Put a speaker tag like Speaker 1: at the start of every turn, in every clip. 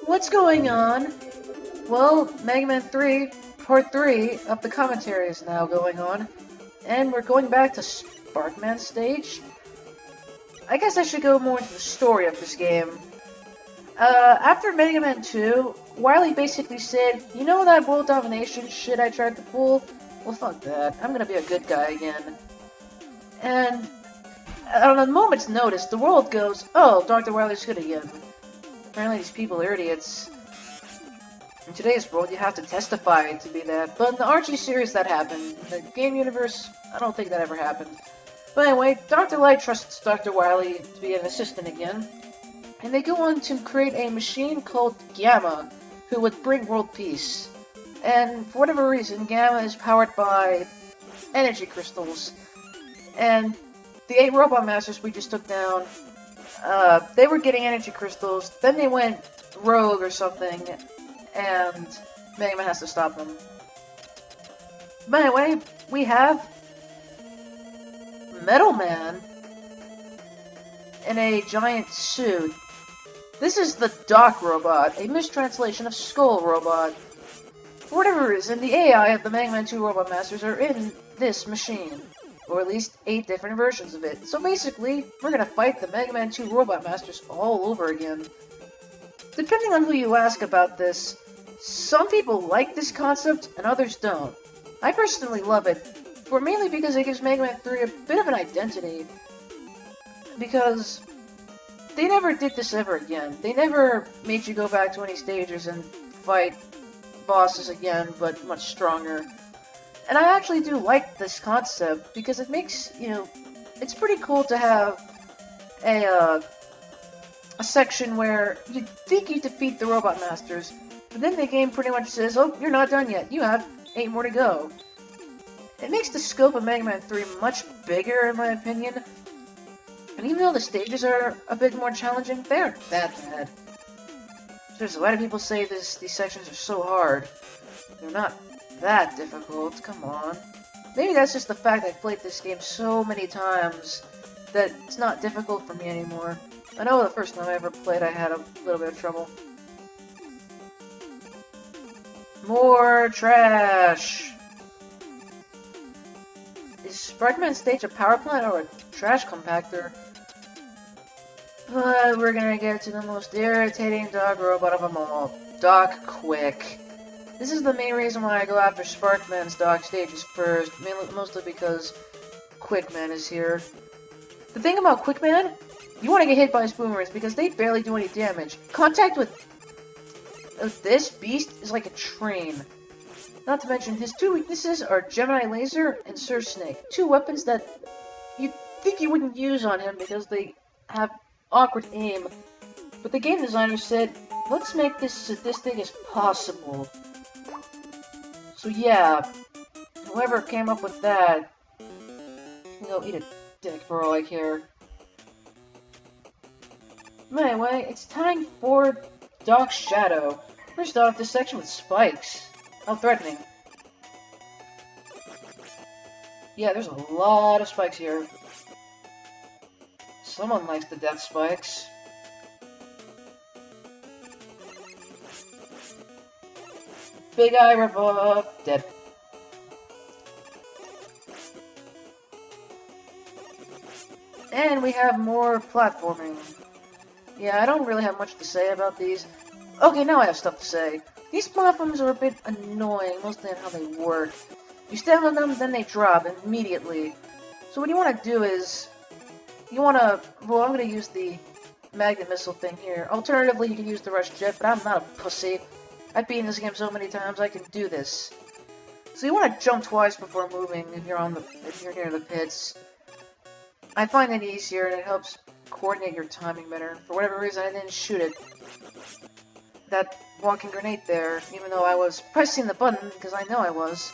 Speaker 1: What's going on? Well, Mega Man 3, Part 3 of the commentary is now going on, and we're going back to Sparkman stage. I guess I should go more into the story of this game. After Mega Man 2, Wily basically said, you know that world domination shit I tried to pull? Well, fuck that. I'm gonna be a good guy again. And on a moment's notice, the world goes, oh, Dr. Wily's good again. Apparently these people are idiots. In today's world, you have to testify to be that, but in the Archie series that happened. In the game universe, I don't think that ever happened. But anyway, Dr. Light trusts Dr. Wily to be an assistant again, and they go on to create a machine called Gamma, who would bring world peace. And for whatever reason, Gamma is powered by energy crystals. And the 8 Robot Masters we just took down, they were getting energy crystals, then they went rogue or something, and Mega Man has to stop them. But anyway, we have Metal Man in a giant suit. This is the Doc Robot, a mistranslation of Skull Robot. For whatever reason, the AI of the Mega Man 2 Robot Masters are in this machine. Or at least 8 different versions of it. So basically, we're gonna fight the Mega Man 2 Robot Masters all over again. Depending on who you ask about this, some people like this concept and others don't. I personally love it, mainly because it gives Mega Man 3 a bit of an identity. Because they never did this ever again. They never made you go back to any stages and fight bosses again, but much stronger. And I actually do like this concept, because it makes, it's pretty cool to have a section where you think you defeat the Robot Masters, but then the game pretty much says, oh, you're not done yet, you have 8 more to go. It makes the scope of Mega Man 3 much bigger, in my opinion, and even though the stages are a bit more challenging, they aren't that bad. There's a lot of people say these sections are so hard. They're not that difficult, come on. Maybe that's just the fact I've played this game so many times that it's not difficult for me anymore. I know the first time I ever played I had a little bit of trouble. More trash! Is Sparkman stage a power plant or a trash compactor? But we're gonna get to the most irritating dog robot of them all, Doc Quick. This is the main reason why I go after Sparkman's Doc stages first, mostly because Quickman is here. The thing about Quickman, you want to get hit by his boomerangs because they barely do any damage. Contact with this beast is like a train. Not to mention, his 2 weaknesses are Gemini Laser and Surf Snake, 2 weapons that you'd think you wouldn't use on him because they have awkward aim. But the game designer said, let's make this sadistic as possible. So yeah, whoever came up with that, go eat a dick for all I care. Anyway, it's time for Doc's Shadow. First off, this section with spikes. How threatening. Yeah, there's a lot of spikes here. Someone likes the death spikes. Big Eye rev dead. And we have more platforming. Yeah, I don't really have much to say about these. Okay, now I have stuff to say. These platforms are a bit annoying, mostly on how they work. You stand on them, then they drop immediately. So what you want to do is, well, I'm going to use the magnet missile thing here. Alternatively, you can use the rush jet, but I'm not a pussy. I've beaten this game so many times, I can do this. So you want to jump twice before moving if you're near the pits. I find it easier and it helps coordinate your timing better. For whatever reason, I didn't shoot it. That walking grenade there, even though I was pressing the button, because I know I was.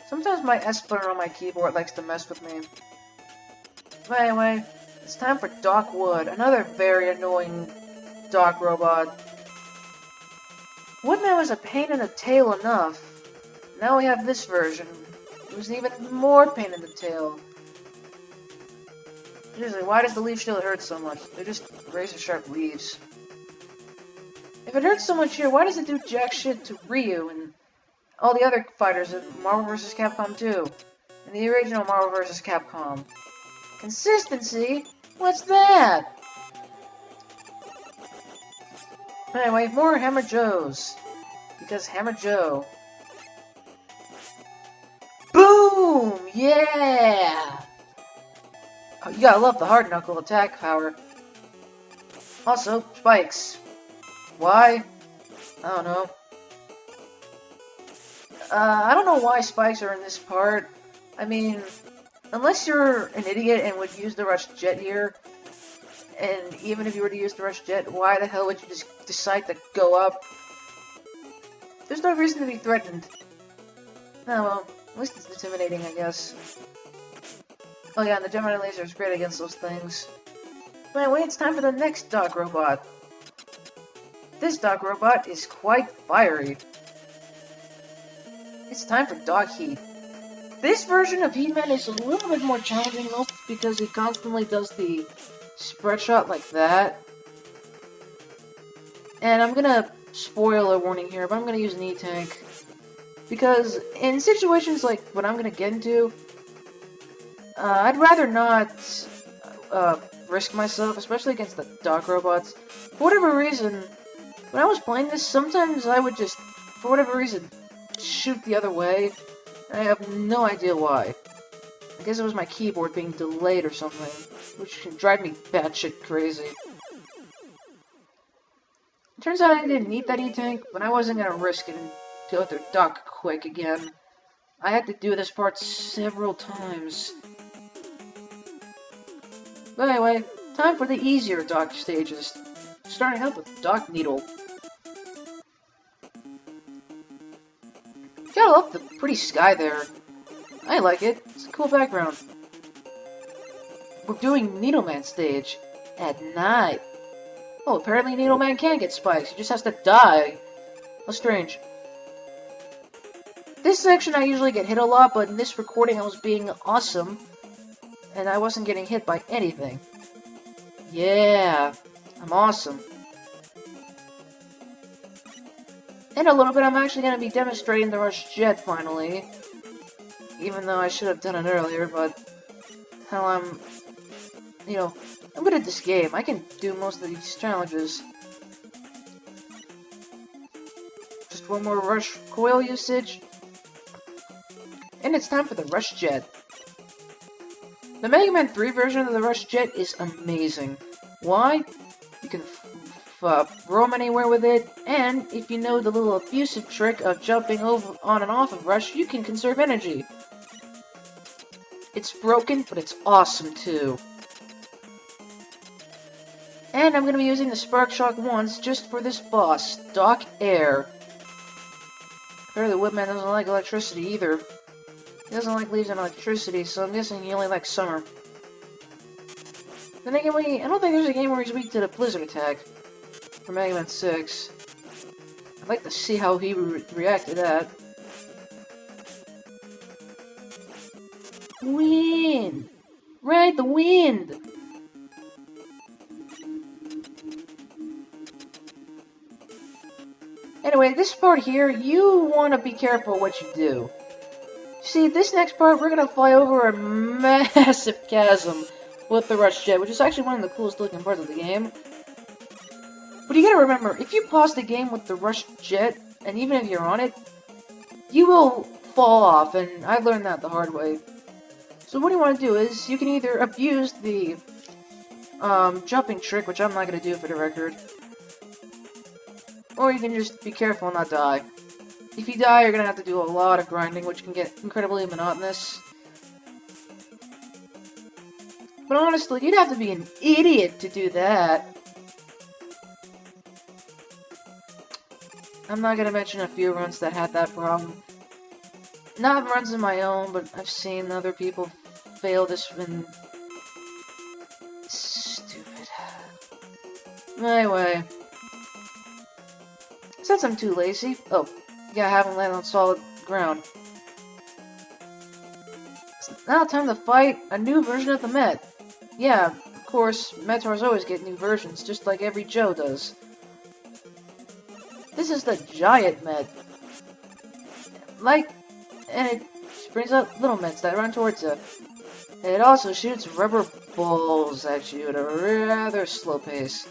Speaker 1: Sometimes my S button on my keyboard likes to mess with me. But anyway, it's time for Doc Wood, another very annoying Doc robot. Woodman was a pain in the tail enough. Now we have this version. It was even more pain in the tail. Seriously, why does the leaf shield hurt so much? They're just razor-sharp leaves. If it hurts so much here, why does it do jack shit to Ryu and all the other fighters in Marvel vs. Capcom 2? And the original Marvel vs. Capcom? Consistency? What's that? Anyway, more Hammer Joes. Because Hammer Joe. Boom! Yeah! Oh, you gotta love the hard knuckle attack power. Also, spikes. Why? I don't know. I don't know why spikes are in this part. I mean, unless you're an idiot and would use the Rush Jet here, and even if you were to use the Rush Jet, why the hell would you just decide to go up? There's no reason to be threatened. Oh well, at least it's intimidating, I guess. Oh yeah, and the Gemini laser is great against those things. But anyway, it's time for the next dog robot. This dog robot is quite fiery. It's time for Dog Heat. This version of He-Man is a little bit more challenging though, because he constantly does the spread shot like that. And I'm gonna spoiler warning here, but I'm gonna use an E-Tank. Because in situations like what I'm gonna get into, I'd rather not risk myself, especially against the dog robots. For whatever reason, when I was playing this, sometimes I would just, for whatever reason, shoot the other way. I have no idea why. I guess it was my keyboard being delayed or something, which can drive me batshit crazy. It turns out I didn't need that E-Tank, but I wasn't gonna risk it and go through Doc quick again. I had to do this part several times. But anyway, time for the easier Doc stages. Starting out with Doc Needle. Gotta love the pretty sky there. I like it. It's a cool background. We're doing Needleman stage at night. Oh, apparently Needleman can get spikes. He just has to die. How strange. This section I usually get hit a lot, but in this recording I was being awesome. And I wasn't getting hit by anything. Yeah, I'm awesome. In a little bit, I'm actually going to be demonstrating the Rush Jet, finally. Even though I should have done it earlier, but... hell, I'm good at this game. I can do most of these challenges. Just one more Rush Coil usage. And it's time for the Rush Jet. The Mega Man 3 version of the Rush Jet is amazing. Why? You can roam anywhere with it, and if you know the little abusive trick of jumping over on and off of Rush, you can conserve energy. It's broken, but it's awesome too. And I'm going to be using the Spark Shock once just for this boss, Doc Air. Apparently Whipman doesn't like electricity either. He doesn't like leaves and electricity, so I'm guessing he only likes summer. Then again, I don't think there's a game where he's weak to the Blizzard attack. For Mega Man 6. I'd like to see how he would react to that. Wind! Ride the wind! Anyway, this part here, you want to be careful what you do. See, this next part, we're going to fly over a massive chasm with the Rush Jet, which is actually one of the coolest looking parts of the game. But you gotta remember, if you pause the game with the Rush Jet, and even if you're on it, you will fall off, and I learned that the hard way. So what you want to do is, you can either abuse the jumping trick, which I'm not gonna do for the record, or you can just be careful and not die. If you die, you're gonna have to do a lot of grinding, which can get incredibly monotonous. But honestly, you'd have to be an idiot to do that. I'm not gonna mention a few runs that had that problem. Not runs of my own, but I've seen other people fail this and... stupid. Anyway. Since I'm too lazy... oh, yeah, I haven't landed on solid ground. It's now time to fight a new version of the Met. Yeah, of course, Metars always get new versions, just like every Joe does. This is the giant med. And it brings out little meds that run towards you. It also shoots rubber balls at you at a rather slow pace.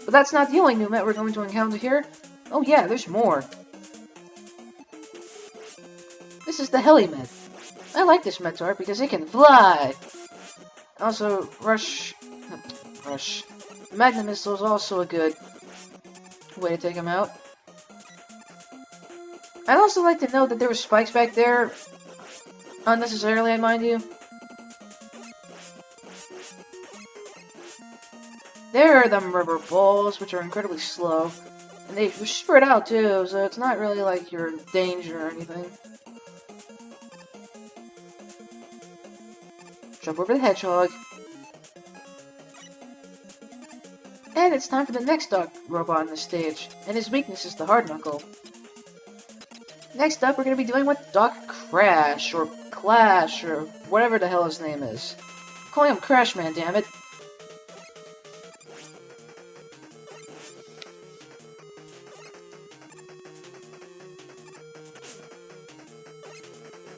Speaker 1: But that's not the only new met we're going to encounter here. Oh yeah, there's more. This is the heli med. I like this Meteor because it can fly. Also, Rush. Magnet Missile is also a good way to take him out. I'd also like to note that there were spikes back there. Unnecessarily, I mind you. There are them rubber balls, which are incredibly slow. And they spread out too, so it's not really like you're in danger or anything. Jump over the hedgehog. And it's time for the next dog robot on the stage, and his weakness is the hard knuckle. Next up, we're going to be dealing with Doc Crash, or Clash, or whatever the hell his name is. I'm calling him Crash Man, damn it.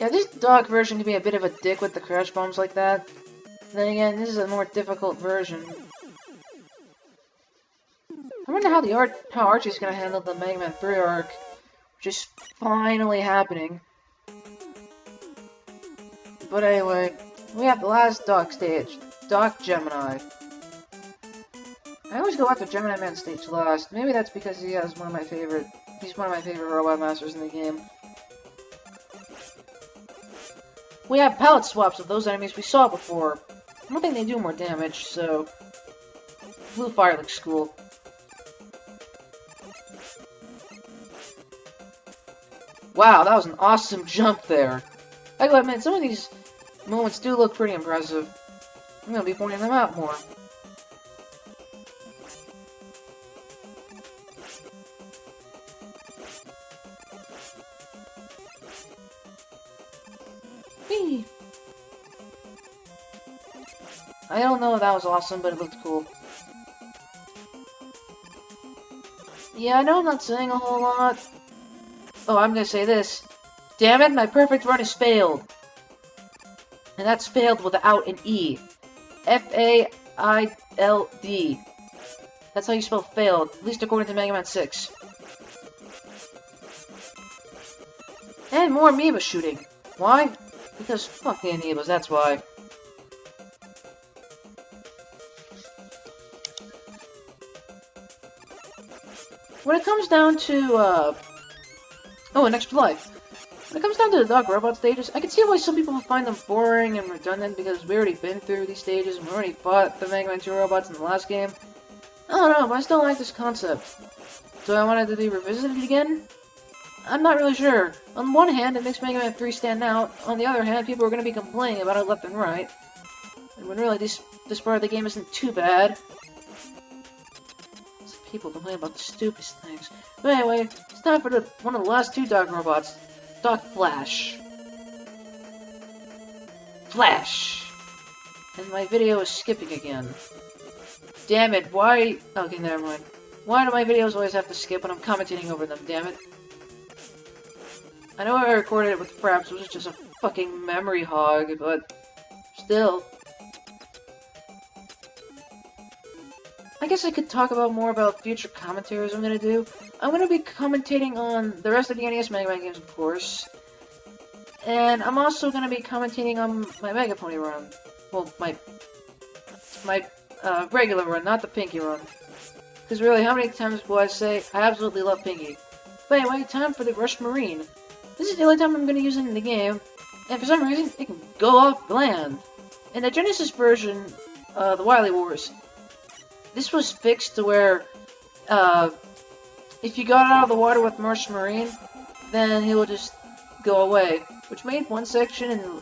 Speaker 1: Yeah, this dog version can be a bit of a dick with the crash bombs like that. Then again, this is a more difficult version. I wonder how Archie's gonna handle the Mega Man 3 arc, which is finally happening. But anyway, we have the last Doc stage, Doc Gemini. I always go after Gemini Man stage last. Maybe that's because he's one of my favorite robot masters in the game. We have palette swaps of those enemies we saw before. I don't think they do more damage, so blue fire looks cool. Wow, that was an awesome jump there. I gotta admit, some of these moments do look pretty impressive. I'm gonna be pointing them out more. Whee! I don't know if that was awesome, but it looked cool. Yeah, I know I'm not saying a whole lot. Oh, I'm gonna say this. Damn it, my perfect run is failed. And that's failed without an E. F-A-I-L-D. That's how you spell failed, at least according to Mega Man 6. And more amoeba shooting. Why? Because fuck the amoebas, that's why. When it comes down to, oh, an extra life. When it comes down to the Dog Robot stages, I can see why some people find them boring and redundant because we already been through these stages and we already fought the Mega Man 2 robots in the last game. I don't know, but I still like this concept. Do I want it to be revisited again? I'm not really sure. On one hand, it makes Mega Man 3 stand out. On the other hand, people are going to be complaining about it left and right. And when really this part of the game isn't too bad. People complain about the stupidest things. But anyway, it's time for one of the last two Dog robots. Doc Flash. Flash! And my video is skipping again. Damn it, why... Okay, never mind. Why do my videos always have to skip when I'm commentating over them, damn it? I know I recorded it with Fraps, which is just a fucking memory hog, but... Still... I guess I could talk more about future commentaries I'm gonna do. I'm gonna be commentating on the rest of the NES Mega Man games, of course. And I'm also gonna be commentating on my Mega Pony run. Well, my regular run, not the Pinky run. Because really, how many times will I say, I absolutely love Pinky. But anyway, time for the Rush Marine. This is the only time I'm gonna use it in the game. And for some reason, it can go off land. In the Genesis version, the Wily Wars, this was fixed to where, if you got out of the water with Rush Marine, then he will just go away, which made one section in the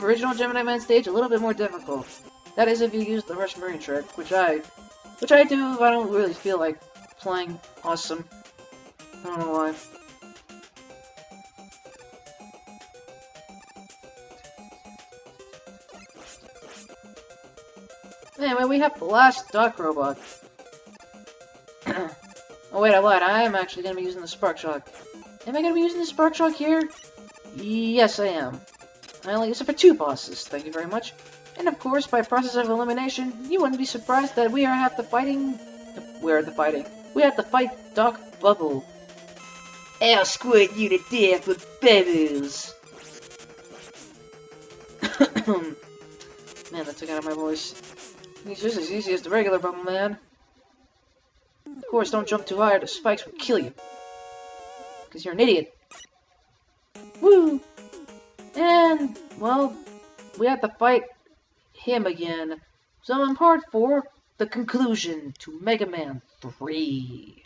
Speaker 1: original Gemini Man stage a little bit more difficult. That is if you use the Rush Marine trick, which I do if I don't really feel like playing awesome. I don't know why. Anyway, we have the last Doc Robot. Oh wait, I lied. I am actually going to be using the Spark Shock. Am I going to be using the Spark Shock here? Yes, I am. I only use it for 2 bosses, thank you very much. And of course, by process of elimination, you wouldn't be surprised that we have to fight Doc Bubble. I'll squirt you to death with bubbles. Man, that took out of my voice. He's just as easy as the regular Bubble Man. Of course, don't jump too high or the spikes will kill you. Because you're an idiot. Woo! And, well, we have to fight him again. So in part 4, the conclusion to Mega Man 3.